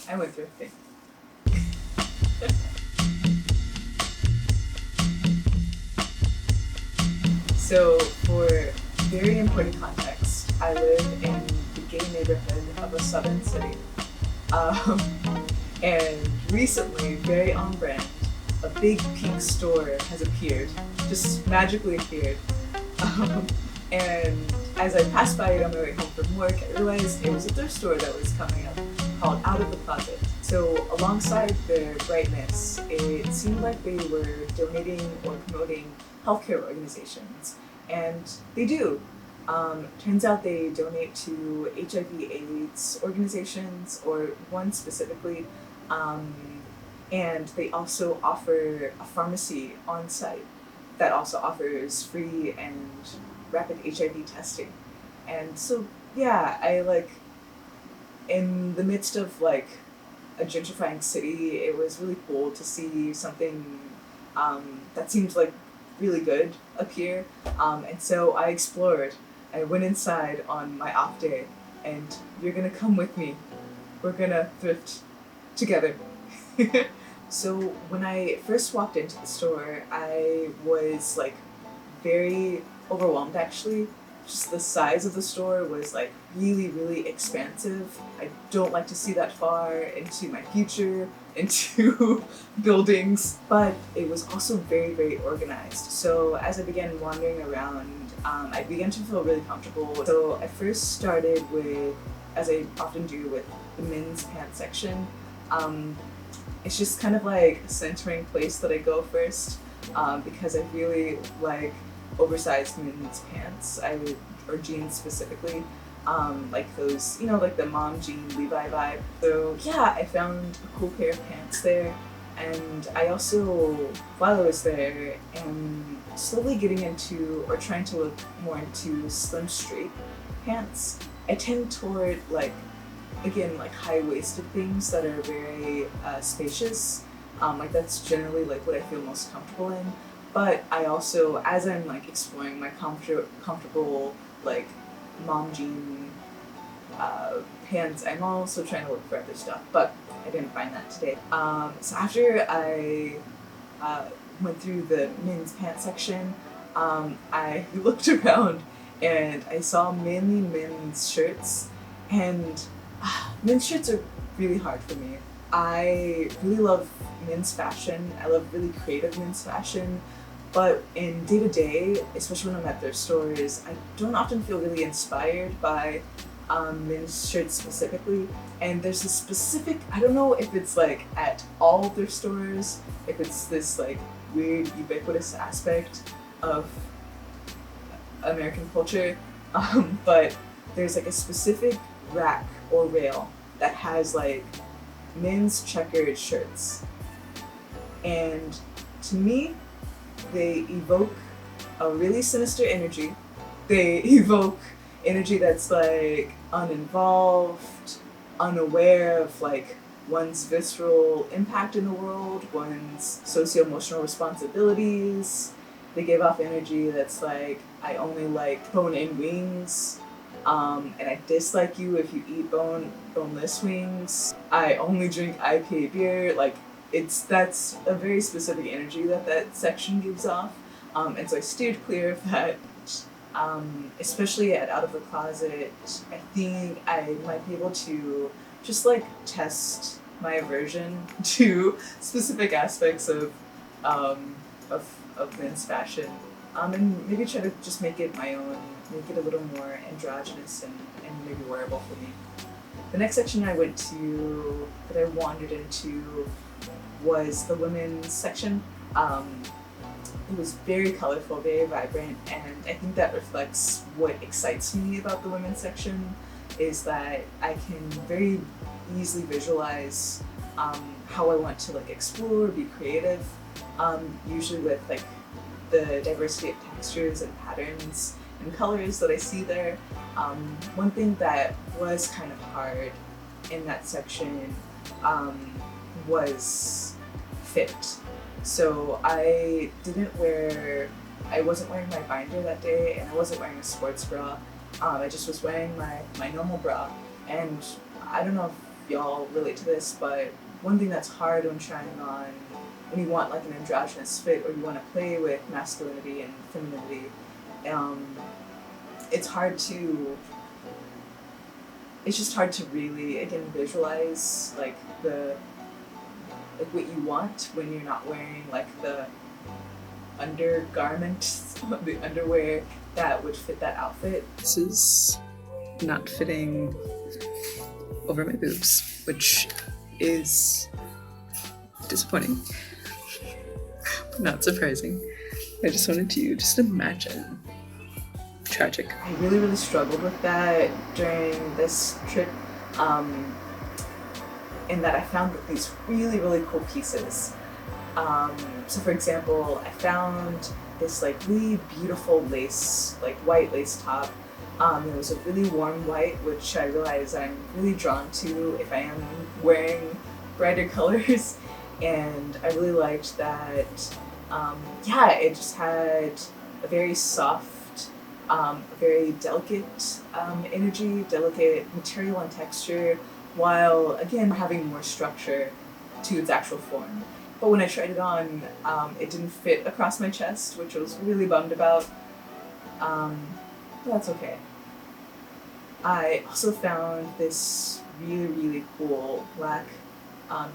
I went thrifting. So, for very important context, I live in the gay neighborhood of a southern city. Um, and recently, very on brand, a big pink store has appeared, just magically appeared. Um, and as I passed by it on my way home from work, I realized it was a thrift store that was coming up called Out of the Closet. So, alongside their brightness, it seemed like they were donating or promoting healthcare organizations. And they do. Turns out they donate to HIV/AIDS organizations, or one specifically, um, and they also offer a pharmacy on site that also offers free and rapid HIV testing. And so, yeah, I like in the midst of like a gentrifying city, it was really cool to see something that seemed like really good appear. And so I explored. I went inside on my off day, and you're gonna come with me. We're gonna thrift together. So when I first walked into the store, I was like very overwhelmed actually. Just the size of the store was like really, really expansive. I don't like to see that far into my future, into buildings, but it was also very, very organized. So as I began wandering around, I began to feel really comfortable. So I first started with, as I often do with the men's pants section, it's just kind of like a centering place that I go first, because I really like oversized men's pants, or jeans specifically, like those, like the mom jean Levi vibe. So yeah, I found a cool pair of pants there, and I also, while I was there, am slowly getting into or trying to look more into slim straight pants. I tend toward like, again, like high-waisted things that are very spacious. Like that's generally like what I feel most comfortable in. But I also, as I'm like exploring my comfortable like mom jean pants, I'm also trying to look for other stuff. But I didn't find that today. So after I went through the men's pants section, I looked around and I saw mainly men's shirts, and men's shirts are really hard for me. I really love men's fashion. I love really creative men's fashion. But in day to day, especially when I'm at their stores, I don't often feel really inspired by men's shirts specifically. And there's a specific, I don't know if it's like at all of their stores, if it's this like weird ubiquitous aspect of American culture, but there's like a specific rack or rail that has like men's checkered shirts. And to me, they evoke a really sinister energy. They evoke energy that's like uninvolved, unaware of like one's visceral impact in the world, one's socio-emotional responsibilities. They give off energy that's like, I only like bone-in wings, and I dislike you if you eat boneless wings. I only drink IPA beer. Like, that's a very specific energy that section gives off, and so I steered clear of that. Especially at Out of the Closet, I think I might be able to just like test my aversion to specific aspects um, of men's fashion, and maybe try to just make it my own, make it a little more androgynous and maybe wearable for me. The next section I went to, that I wandered into, was the women's section. It was very colorful, very vibrant, and I think that reflects what excites me about the women's section, is that I can very easily visualize how I want to like explore, be creative, usually with like the diversity of textures and patterns and colors that I see there. One thing that was kind of hard in that section was fit. So I wasn't wearing my binder that day, and I wasn't wearing a sports bra. I just was wearing my normal bra. And I don't know if y'all relate to this, but one thing that's hard when trying on, when you want like an androgynous fit or you want to play with masculinity and femininity, um, it's hard to, it's just hard to really, again, visualize like what you want when you're not wearing like the undergarment, the underwear that would fit that outfit. This is not fitting over my boobs, which is disappointing, but not surprising. I just wanted to just imagine. Tragic. I really struggled with that during this trip, in that I found these really cool pieces. So for example, I found this like really beautiful lace, like white lace top. It was a really warm white, which I realize I'm really drawn to if I am wearing brighter colors. And I really liked that, yeah, it just had a very soft, very delicate energy, delicate material and texture, while again having more structure to its actual form. But when I tried it on, it didn't fit across my chest, which I was really bummed about. But that's okay. I also found this really cool black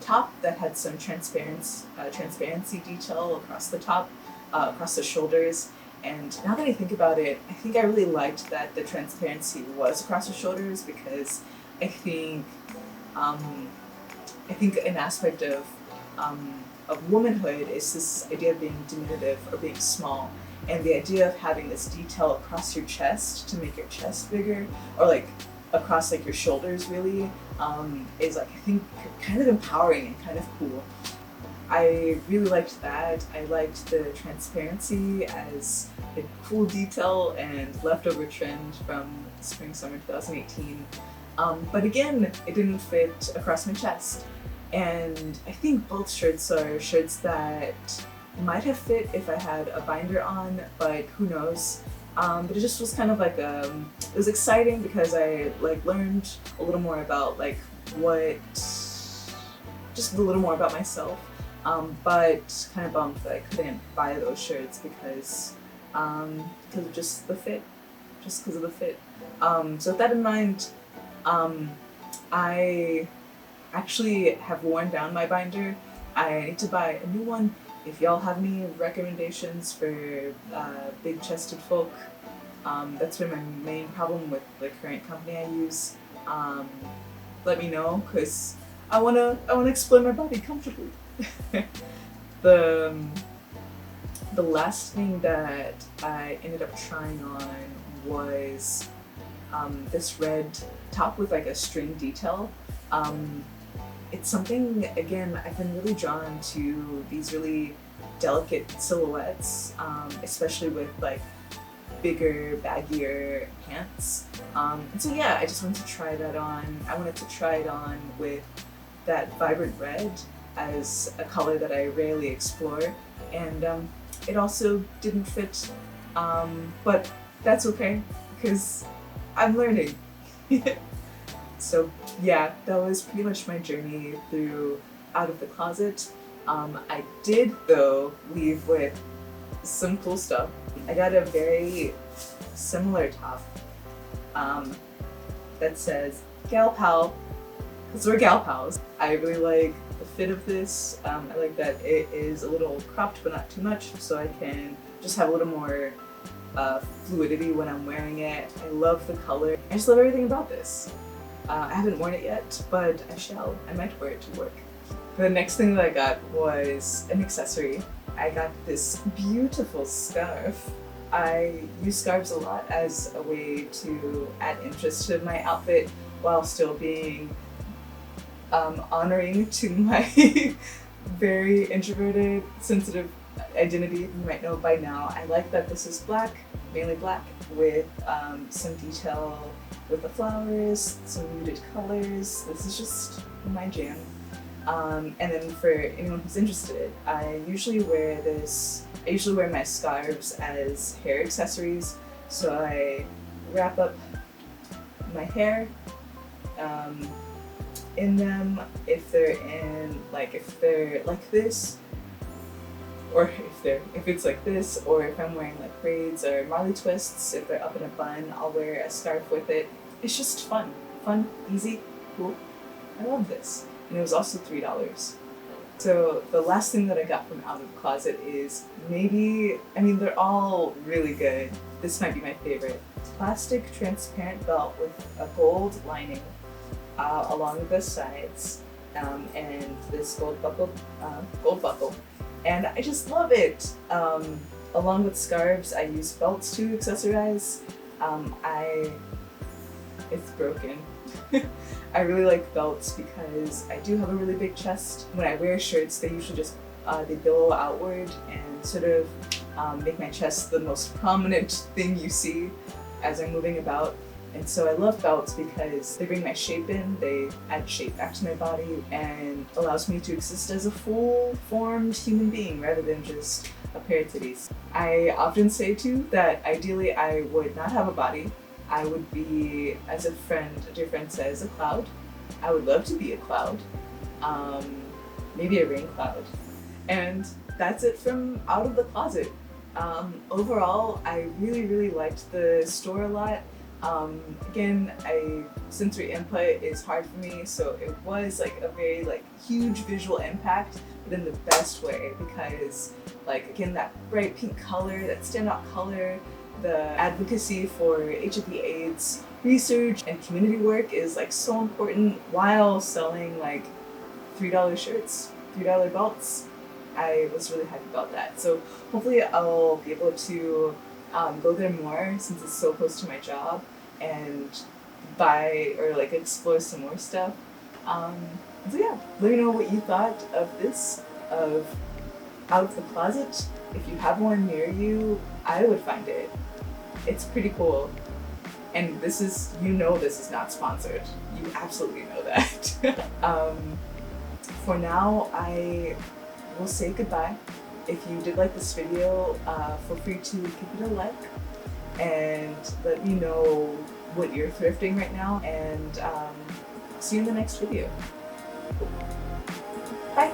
top that had some transparency detail across the top, across the shoulders. And now that I think about it, I think I really liked that the transparency was across the shoulders, because I think an aspect of womanhood is this idea of being diminutive or being small, and the idea of having this detail across your chest to make your chest bigger, or like across like your shoulders really, is like, I think, kind of empowering and kind of cool. I really liked that. I liked the transparency as a cool detail and leftover trend from spring/summer 2018. But again, it didn't fit across my chest. And I think both shirts are shirts that might have fit if I had a binder on, but who knows. But it just was kind of like it was exciting because I like learned a little more about like just a little more about myself. But kind of bummed that I couldn't buy those shirts because of just the fit, So with that in mind, I actually have worn down my binder. I need to buy a new one. If y'all have any recommendations for big-chested folk, that's been my main problem with the current company I use. Let me know, because I wanna explore my body comfortably. The last thing that I ended up trying on was this red top with like a string detail. It's something, again, I've been really drawn to these really delicate silhouettes, especially with like bigger, baggier pants. And so yeah, I just wanted to try that on. I wanted to try it on with that vibrant red as a color that I rarely explore, and it also didn't fit, but that's okay because I'm learning. So yeah, that was pretty much my journey through out of the closet. I did though leave with some cool stuff. I got a very similar top that says Gal Pal, because we're gal pals. I really like the fit of this. I like that it is a little cropped but not too much, so I can just have a little more fluidity when I'm wearing it. I love the color. I just love everything about this. I haven't worn it yet, but I shall. I might wear it to work. The next thing that I got was an accessory. I got this beautiful scarf. I use scarves a lot as a way to add interest to my outfit while still being honoring to my very introverted, sensitive identity. You might know by now. I like that this is black, mainly black, with some detail with the flowers, some muted colors. This is just my jam. And then for anyone who's interested, I usually wear my scarves as hair accessories. So I wrap up my hair in them, if they're like this, or if it's like this, or if I'm wearing like braids or Marley twists, if they're up in a bun, I'll wear a scarf with it. It's just fun, easy, cool. I love this. And it was also $3. So the last thing that I got from out of the closet is they're all really good. This might be my favorite. Plastic transparent belt with a gold lining along the sides, and this gold buckle. And I just love it. Along with scarves, I use belts to accessorize. It's broken. I really like belts because I do have a really big chest. When I wear shirts, they usually just they billow outward and sort of make my chest the most prominent thing you see as I'm moving about. And so I love belts because they bring my shape in, they add shape back to my body, and allows me to exist as a full-formed human being rather than just a pair of titties. I often say too that ideally I would not have a body. I would be, as a dear friend says, a cloud. I would love to be a cloud. Maybe a rain cloud. And that's it from out of the closet. Overall, I really liked the store a lot. Again, sensory input is hard for me, so it was like a very huge visual impact, but in the best way, because again, that bright pink color, that standout color, the advocacy for HIV/AIDS research and community work is so important while selling $3 shirts, $3 belts. I was really happy about that. So hopefully I'll be able to go there more since it's so close to my job and buy or explore some more stuff. So yeah, let me know what you thought of this, of Out of the Closet. If you have one near you, I would find it. It's pretty cool. And this is not sponsored. You absolutely know that. For now, I will say goodbye. If you did like this video, feel free to give it a like and let me know what you're thrifting right now, and see you in the next video. Bye!